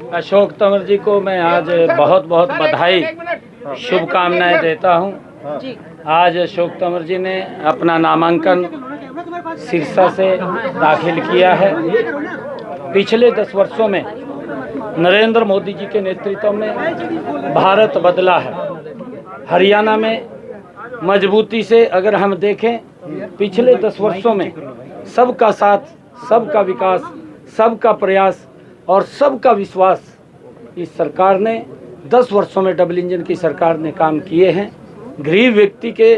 अशोक तंवर जी को मैं आज बहुत बहुत बधाई शुभकामनाएं देता हूं। आज अशोक तंवर जी ने अपना नामांकन सिरसा से दाखिल किया है। पिछले 10 वर्षों में नरेंद्र मोदी जी के नेतृत्व में भारत बदला है। हरियाणा में मजबूती से अगर हम देखें, पिछले 10 वर्षों में सबका साथ, सबका विकास, सबका प्रयास और सबका विश्वास इस सरकार ने 10 वर्षों में डबल इंजन की सरकार ने काम किए हैं। गरीब व्यक्ति के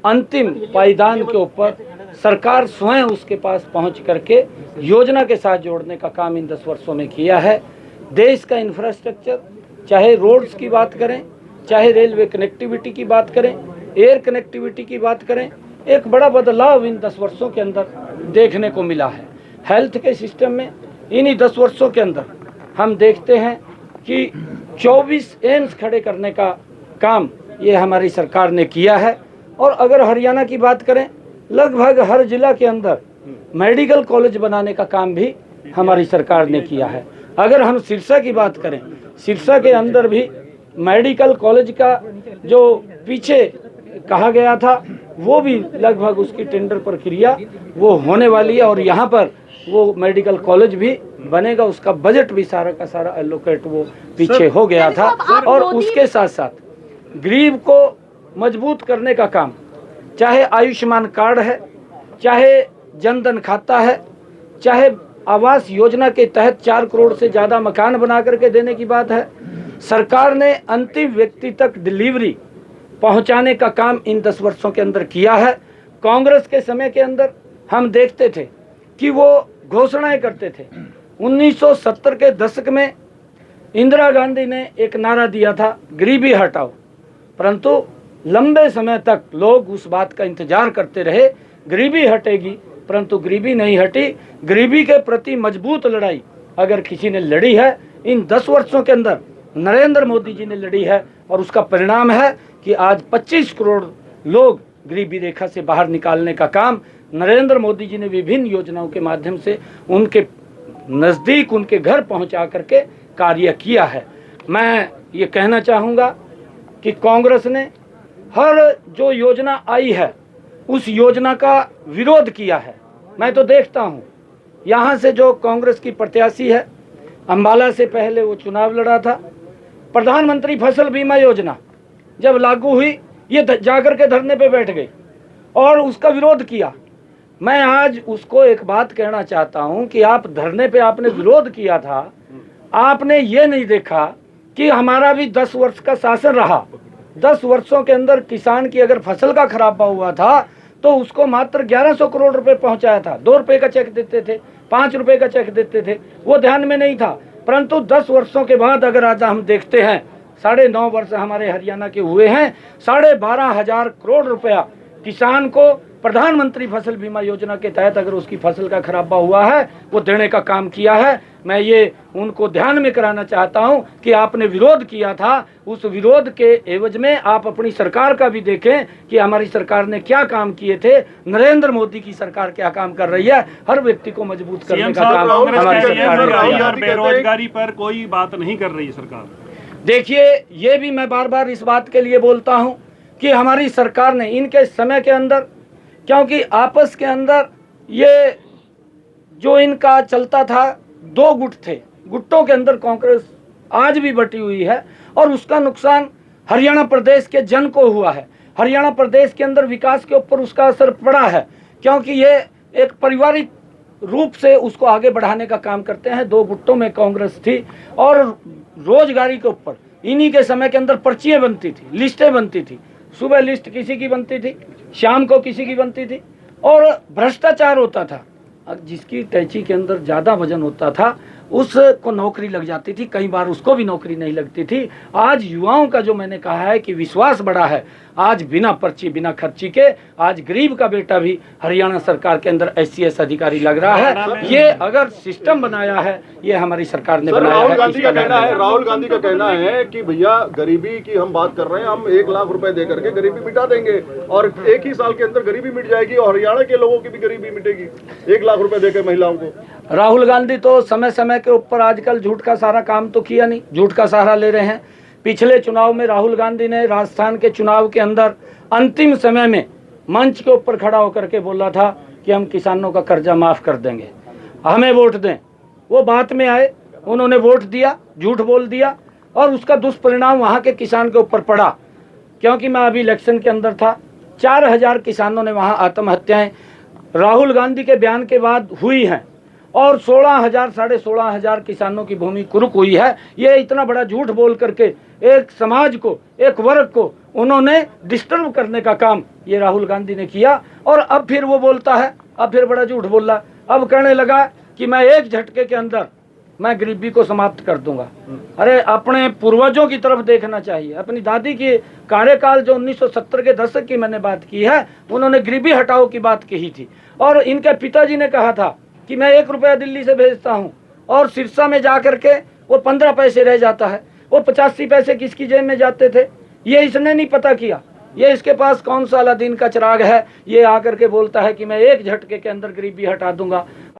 अंतिम पायदान के ऊपर सरकार स्वयं उसके पास पहुंच करके योजना के साथ जोड़ने का काम इन 10 वर्षों में किया है। देश का इंफ्रास्ट्रक्चर, चाहे रोड्स की बात करें, चाहे रेलवे कनेक्टिविटी की बात करें, एयर कनेक्टिविटी की बात करें, एक बड़ा बदलाव इन 10 वर्षों के अंदर देखने को मिला है। हेल्थ के सिस्टम में इन्हीं 10 वर्षों के अंदर हम देखते हैं कि 24 एम्स खड़े करने का काम ये हमारी सरकार ने किया है। और अगर हरियाणा की बात करें, लगभग हर जिला के अंदर मेडिकल कॉलेज बनाने का काम भी हमारी सरकार ने किया है। अगर हम सिरसा की बात करें, सिरसा के अंदर भी मेडिकल कॉलेज का जो पीछे कहा गया था वो भी लगभग उसकी टेंडर प्रक्रिया वो होने वाली है और यहाँ पर वो मेडिकल कॉलेज भी बनेगा। उसका बजट भी सारा का सारा एलोकेट वो पीछे हो गया था। और उसके साथ साथ गरीब को मजबूत करने का काम, चाहे आयुष्मान कार्ड है, चाहे जनधन खाता है, चाहे आवास योजना के तहत 4 करोड़ से ज़्यादा मकान बना करके देने की बात है। सरकार ने अंतिम व्यक्ति तक डिलीवरी पहुंचाने का काम इन 10 वर्षों के अंदर किया है। कांग्रेस के समय के अंदर हम देखते थे कि वो घोषणाएं करते थे। 1970 के दशक में इंदिरा गांधी ने एक नारा दिया था, गरीबी हटाओ, परंतु लंबे समय तक लोग उस बात का इंतजार करते रहे, गरीबी हटेगी, परंतु गरीबी नहीं हटी। गरीबी के प्रति मजबूत लड़ाई अगर किसी ने लड़ी है, इन 10 वर्षों के अंदर नरेंद्र मोदी जी ने लड़ी है। और उसका परिणाम है कि आज 25 करोड़ लोग गरीबी रेखा से बाहर निकालने का काम नरेंद्र मोदी जी ने विभिन्न योजनाओं के माध्यम से उनके नज़दीक, उनके घर पहुंचा करके कार्य किया है। मैं ये कहना चाहूँगा कि कांग्रेस ने हर जो योजना आई है उस योजना का विरोध किया है। मैं तो देखता हूँ यहाँ से जो कांग्रेस की प्रत्याशी है, अम्बाला से पहले वो चुनाव लड़ा था, प्रधानमंत्री फसल बीमा योजना जब लागू हुई, ये जाकर के धरने पे बैठ गई और उसका विरोध किया। मैं आज उसको एक बात कहना चाहता हूं कि आप धरने पे आपने विरोध किया था, आपने ये नहीं देखा कि हमारा भी 10 वर्ष का शासन रहा। 10 वर्षों के अंदर किसान की अगर फसल का खराबा हुआ था तो उसको मात्र 1100 करोड़ रुपए पहुंचाया था। 2 रुपए का चेक देते थे, 5 रुपए का चेक देते थे, वो ध्यान में नहीं था। परंतु 10 वर्षों के बाद अगर आज हम देखते हैं, 9.5 वर्ष हमारे हरियाणा के हुए हैं, 12,500 करोड़ रुपया किसान को प्रधानमंत्री फसल बीमा योजना के तहत अगर उसकी फसल का खराबा हुआ है वो देने का काम किया है। मैं ये उनको ध्यान में कराना चाहता हूं कि आपने विरोध किया था, उस विरोध के एवज में आप अपनी सरकार का भी देखें कि हमारी सरकार ने क्या काम किए थे, नरेंद्र मोदी की सरकार क्या काम कर रही है। हर व्यक्ति को मजबूत करने का काम हमारी सरकार ने किया। बेरोजगारी पर कोई बात नहीं कर रही सरकार। देखिए, ये भी मैं बार बार इस बात के लिए बोलता हूं कि हमारी सरकार ने इनके समय के अंदर, क्योंकि आपस के अंदर ये जो इनका चलता था, 2 गुट थे, गुट्टों के अंदर कांग्रेस आज भी बटी हुई है और उसका नुकसान हरियाणा प्रदेश के जन को हुआ है। हरियाणा प्रदेश के अंदर विकास के ऊपर उसका असर पड़ा है, क्योंकि ये एक पारिवारिक रूप से उसको आगे बढ़ाने का काम करते हैं। 2 गुट्टों में कांग्रेस थी और रोजगारी के ऊपर इन्हीं के समय के अंदर पर्चियां बनती थी, लिस्टें बनती थी। सुबह लिस्ट किसी की बनती थी, शाम को किसी की बनती थी और भ्रष्टाचार होता था। जिसकी टैची के अंदर ज़्यादा वजन होता था उसको नौकरी लग जाती थी, कई बार उसको भी नौकरी नहीं लगती थी। आज युवाओं का जो मैंने कहा है कि विश्वास बढ़ा है, आज बिना पर्ची बिना खर्ची के आज गरीब का बेटा भी हरियाणा सरकार के अंदर SCS अधिकारी लग रहा है। ये अगर सिस्टम बनाया है, ये हमारी सरकार ने बनाया राहुल है। गांधी का कहना है, राहुल गांधी का कहना है कि भैया गरीबी की हम बात कर रहे हैं, हम 1 लाख रुपए दे करके गरीबी मिटा देंगे और 1 ही साल के अंदर गरीबी मिट जाएगी और हरियाणा के लोगों की भी गरीबी मिटेगी 1 लाख रुपए देकर महिलाओं को। राहुल गांधी तो समय समय के ऊपर आजकल झूठ का सारा काम तो किया नहीं, झूठ का सहारा ले रहे हैं। पिछले चुनाव में राहुल गांधी ने राजस्थान के चुनाव के अंदर अंतिम समय में मंच के ऊपर खड़ा होकर के बोला था कि हम किसानों का कर्जा माफ़ कर देंगे, हमें वोट दें। वो बात में आए, उन्होंने वोट दिया, झूठ बोल दिया और उसका दुष्परिणाम वहाँ के किसान के ऊपर पड़ा। क्योंकि मैं अभी इलेक्शन के अंदर था, 4000 किसानों ने वहाँ आत्महत्याएं राहुल गांधी के बयान के बाद हुई हैं और 16,000 साढ़े 16,000 किसानों की भूमि कुरुक हुई है। ये इतना बड़ा झूठ बोल करके एक समाज को, एक वर्ग को उन्होंने डिस्टर्ब करने का काम ये राहुल गांधी ने किया। और अब फिर वो बोलता है, अब फिर बड़ा झूठ बोल रहा, अब कहने लगा कि मैं एक झटके के अंदर मैं गरीबी को समाप्त कर दूंगा। अरे अपने पूर्वजों की तरफ देखना चाहिए। अपनी दादी की कार्यकाल जो 1970 के दशक की मैंने बात की है, उन्होंने गरीबी हटाओ की बात कही थी और इनके पिताजी ने कहा था कि मैं 1 रुपया दिल्ली से भेजता हूँ और सिरसा में जा करके वो 15 पैसे रह जाता है, वो 85 पैसे किसकी जेब में जाते थे, ये इसने नहीं पता किया। ये इसके पास कौन सा अलादीन का चिराग है, ये आकर के बोलता है कि मैं एक झटके के अंदर गरीबी हटा दूंगा।